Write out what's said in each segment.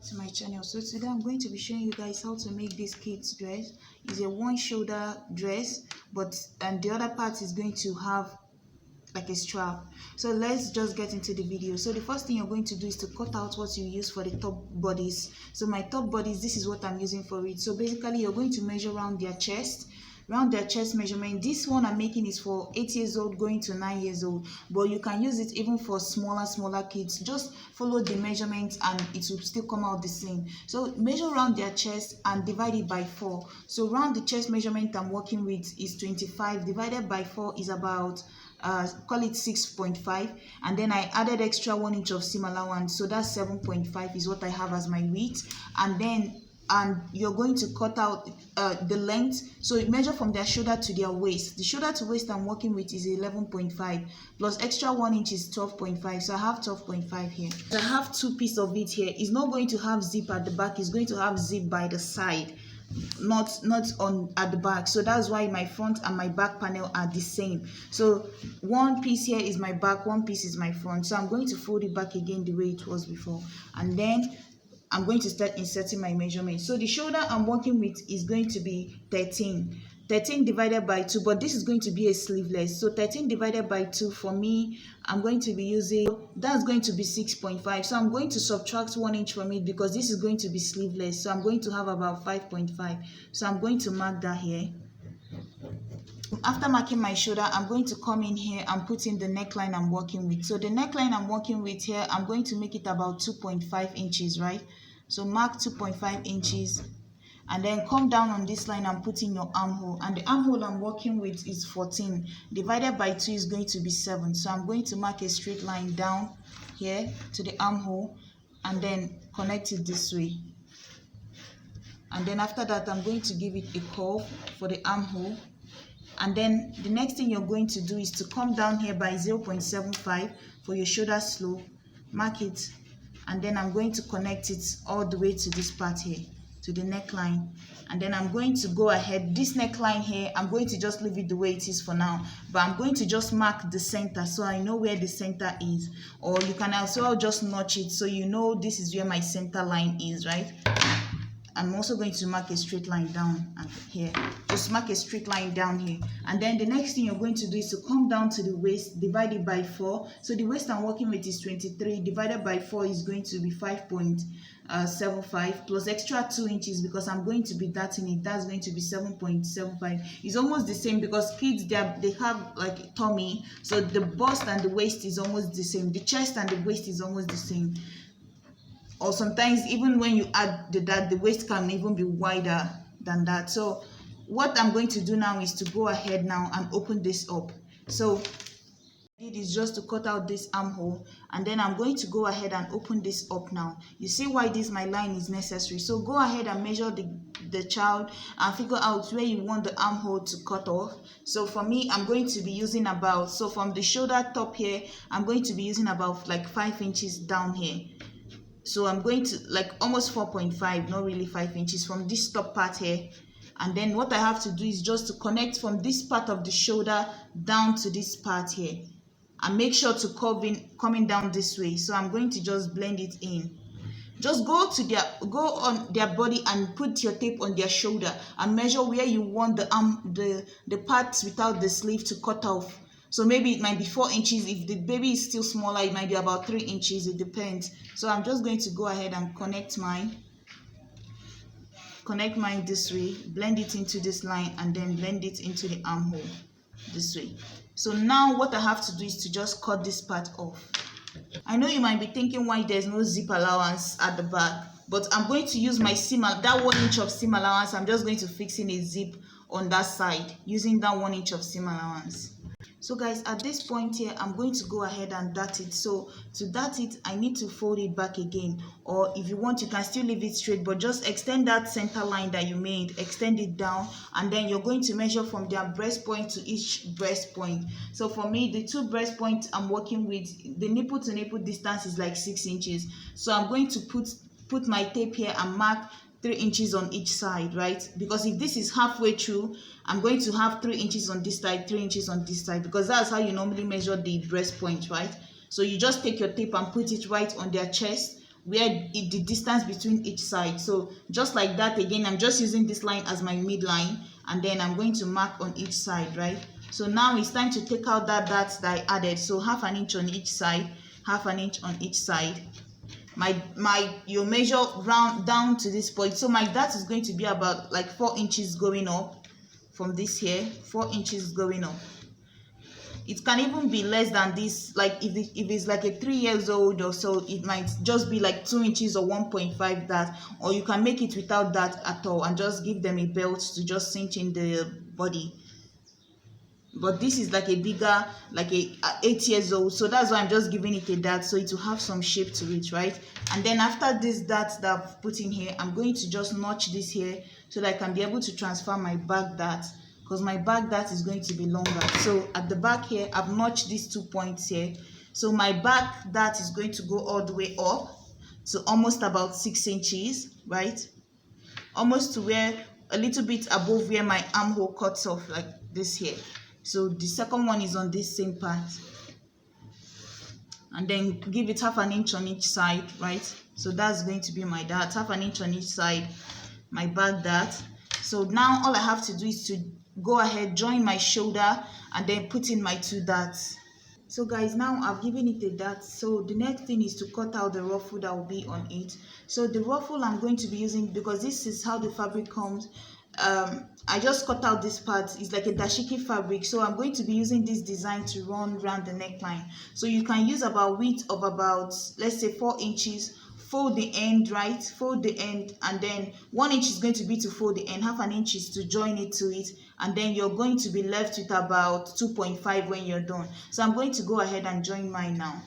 To my channel. So today I'm going to be showing you guys how to make this kids dress. It's a one shoulder dress, and the other part is going to have like a strap. So let's just get into the video. So the first thing you're going to do is to cut out what you use for the top bodies. So my top bodies, this is what I'm using for it. So basically you're going to measure around their chest measurement. This one I'm making is for 8 years old going to 9 years old, but you can use it even for smaller kids. Just follow the measurements and it will still come out the same. So measure around their chest and divide it by 4. So around the chest measurement I'm working with is 25 divided by 4 is about call it 6.5, and then I added extra 1 inch of seam allowance, so that's 7.5 is what I have as my width. And you're going to cut out the length. So you measure from their shoulder to their waist. The shoulder to waist I'm working with is 11.5 plus extra 1 inch is 12.5. So I have 12.5 here. I have 2 pieces of it here. It's not going to have zip at the back. It's going to have zip by the side, not on at the back. So that's why my front and my back panel are the same. So one piece here is my back, one piece is my front. So I'm going to fold it back again the way it was before, and then I'm going to start inserting my measurements. So the shoulder I'm working with is going to be 13 divided by 2, but this is going to be a sleeveless. So 13 divided by 2 for me, I'm going to be using, that's going to be 6.5. So I'm going to subtract 1 inch from it because this is going to be sleeveless. So I'm going to have about 5.5. So I'm going to mark that here. After marking my shoulder, I'm going to come in here and put in the neckline I'm working with. So the neckline I'm working with here, I'm going to make it about 2.5 inches, right? So mark 2.5 inches and then come down on this line and put in your armhole. And the armhole I'm working with is 14. Divided by 2 is going to be 7. So I'm going to mark a straight line down here to the armhole and then connect it this way. And then after that, I'm going to give it a curve for the armhole. And then the next thing you're going to do is to come down here by 0.75 for your shoulder slope, mark it, and then I'm going to connect it all the way to this part here, to the neckline. And then I'm going to go ahead, this neckline here, I'm going to just leave it the way it is for now, but I'm going to just mark the center so I know where the center is, or you can also just notch it so you know this is where my center line is, right? I'm also going to mark a straight line down here. Just mark a straight line down here. And then the next thing you're going to do is to come down to the waist, divide it by 4. So the waist I'm working with is 23. Divided by 4 is going to be 5.75 plus extra 2 inches because I'm going to be darting it. That's going to be 7.75. It's almost the same because kids, they have like a tummy. So the bust and the waist is almost the same. The chest and the waist is almost the same. Or sometimes even when you add the waist can even be wider than that. So what I'm going to do now is to go ahead now and open this up. So what I did is just to cut out this armhole, and then I'm going to go ahead and open this up now. You see why my line is necessary. So go ahead and measure the child and figure out where you want the armhole to cut off. So for me, I'm going to be using about, so from the shoulder top here, I'm going to be using about like 5 inches down here. So I'm going to like almost 4.5, not really 5 inches from this top part here. And then what I have to do is just to connect from this part of the shoulder down to this part here. And make sure to curve in, coming down this way. So I'm going to just blend it in. Just go on their body and put your tape on their shoulder and measure where you want the parts without the sleeve to cut off. So maybe it might be 4 inches. If the baby is still smaller, it might be about 3 inches. It depends. So I'm just going to go ahead and connect mine this way, blend it into this line, and then blend it into the armhole this way. So now what I have to do is to just cut this part off. I know you might be thinking why there's no zip allowance at the back, but I'm going to use my seam, that 1 inch of seam allowance. I'm just going to fix in a zip on that side using that 1 inch of seam allowance. So guys, at this point here, I'm going to go ahead and dart it. So to dart it, I need to fold it back again. Or if you want, you can still leave it straight, but just extend that center line that you made, extend it down, and then you're going to measure from their breast point to each breast point. So for me, the 2 breast points I'm working with, the nipple to nipple distance is like 6 inches. So I'm going to put my tape here and mark 3 inches on each side, right? Because if this is halfway through, I'm going to have 3 inches on this side, 3 inches on this side, because that's how you normally measure the breast point, right? So you just take your tape and put it right on their chest where the distance between each side. So just like that again, I'm just using this line as my midline, and then I'm going to mark on each side, right? So now it's time to take out that dart that I added. So half an inch on each side, half an inch on each side. You measure round down to this point. So my dart is going to be about like 4 inches going up from this here, 4 inches going up. It can even be less than this, like if it's like a 3 years old or so, it might just be like 2 inches or 1.5 that, or you can make it without that at all and just give them a belt to just cinch in the body. But this is like a bigger, like a 8 years old, so that's why I'm just giving it a dart, so it will have some shape to it, right? And then after this dart that I've put in here, I'm going to just notch this here so that I can be able to transfer my back dart, because my back dart is going to be longer. So at the back here, I've notched these 2 points here. So my back dart is going to go all the way up to almost about 6 inches, right? Almost to where, a little bit above where my armhole cuts off, like this here. So the second one is on this same part. And then give it half an inch on each side, right? So that's going to be my dart, half an inch on each side, my back dart. So now all I have to do is to go ahead, join my shoulder, and then put in my 2 darts. So guys, now I've given it a dart. So the next thing is to cut out the ruffle that will be on it. So the ruffle I'm going to be using, because this is how the fabric comes, I just cut out this part. It's like a dashiki fabric, so I'm going to be using this design to run around the neckline. So you can use about width of about, let's say 4 inches, fold the end, right? Fold the end, and then 1 inch is going to be to fold the end, half an inch is to join it to it, and then you're going to be left with about 2.5 when you're done. So I'm going to go ahead and join mine now.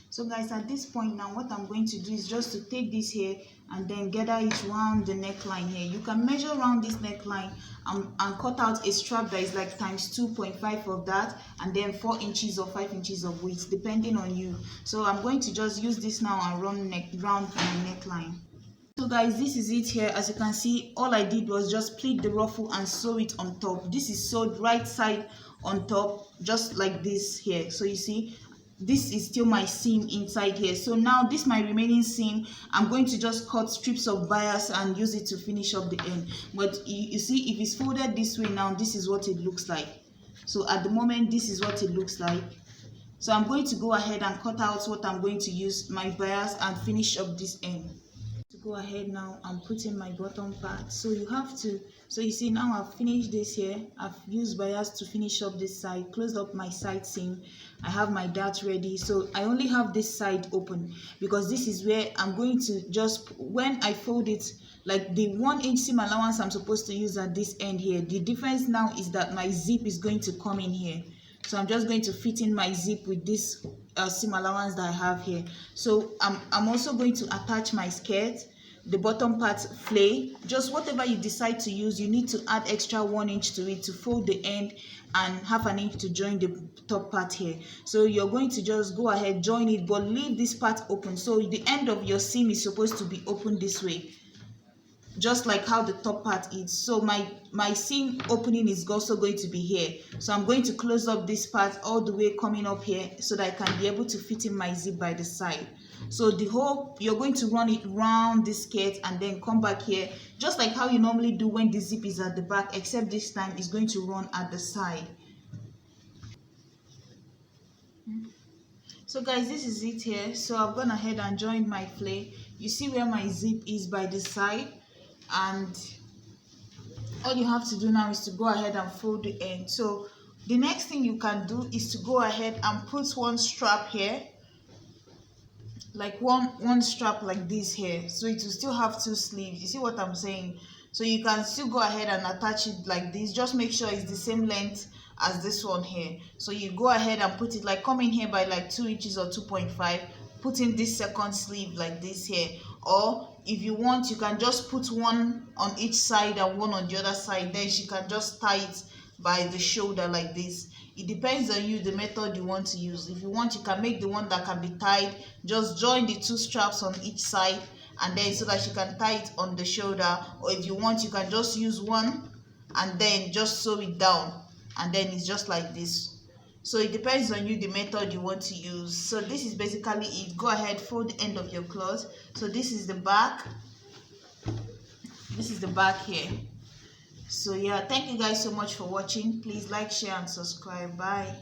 So guys, at this point now, what I'm going to do is just to take this here and then gather it around the neckline here. You can measure around this neckline and cut out a strap that is like times 2.5 of that, and then 4 inches or 5 inches of width, depending on you. So I'm going to just use this now and run round my neckline. So guys, this is it here. As you can see, all I did was just pleat the ruffle and sew it on top. This is sewed right side on top, just like this here. So you see, this is still my seam inside here. So now this my remaining seam, I'm going to just cut strips of bias and use it to finish up the end. But you see, if it's folded this way now, this is what it looks like. So at the moment, this is what it looks like. So I'm going to go ahead and cut out what I'm going to use, my bias, and finish up this end. To go ahead now and put in my bottom part. So you have to, so you see now I've finished this here. I've used bias to finish up this side, closed up my side seam. I have my dart ready. So I only have this side open because this is where I'm going to just, when I fold it, like the 1 inch seam allowance I'm supposed to use at this end here, the difference now is that my zip is going to come in here. So I'm just going to fit in my zip with this seam allowance that I have here. So I'm also going to attach my skirt, the bottom part flay, just whatever you decide to use. You need to add extra 1 inch to it to fold the end and half an inch to join the top part here. So you're going to just go ahead, join it, but leave this part open. So the end of your seam is supposed to be open this way, just like how the top part is. So my seam opening is also going to be here. So I'm going to close up this part all the way coming up here so that I can be able to fit in my zip by the side. So the whole, you're going to run it round this skirt and then come back here, just like how you normally do when the zip is at the back, except this time it's going to run at the side. So guys, this is it here. So I've gone ahead and joined my flay. You see where my zip is by the side, and all you have to do now is to go ahead and fold the end. So the next thing you can do is to go ahead and put one strap here, like one strap like this here, so it will still have 2 sleeves. You see what I'm saying? So you can still go ahead and attach it like this. Just make sure it's the same length as this one here. So you go ahead and put it, like come in here by like 2 inches or 2.5, put in this second sleeve like this here. Or if you want, you can just put one on each side and one on the other side. Then she can just tie it by the shoulder like this. It depends on you, the method you want to use. If you want, you can make the one that can be tied. Just join the 2 straps on each side, and then so that she can tie it on the shoulder. Or if you want, you can just use one and then just sew it down, and then it's just like this. So it depends on you the method you want to use. So this is basically it. Go ahead, fold the end of your cloth. So this is the back. This is the back here. So yeah, thank you guys so much for watching. Please like, share and subscribe. Bye.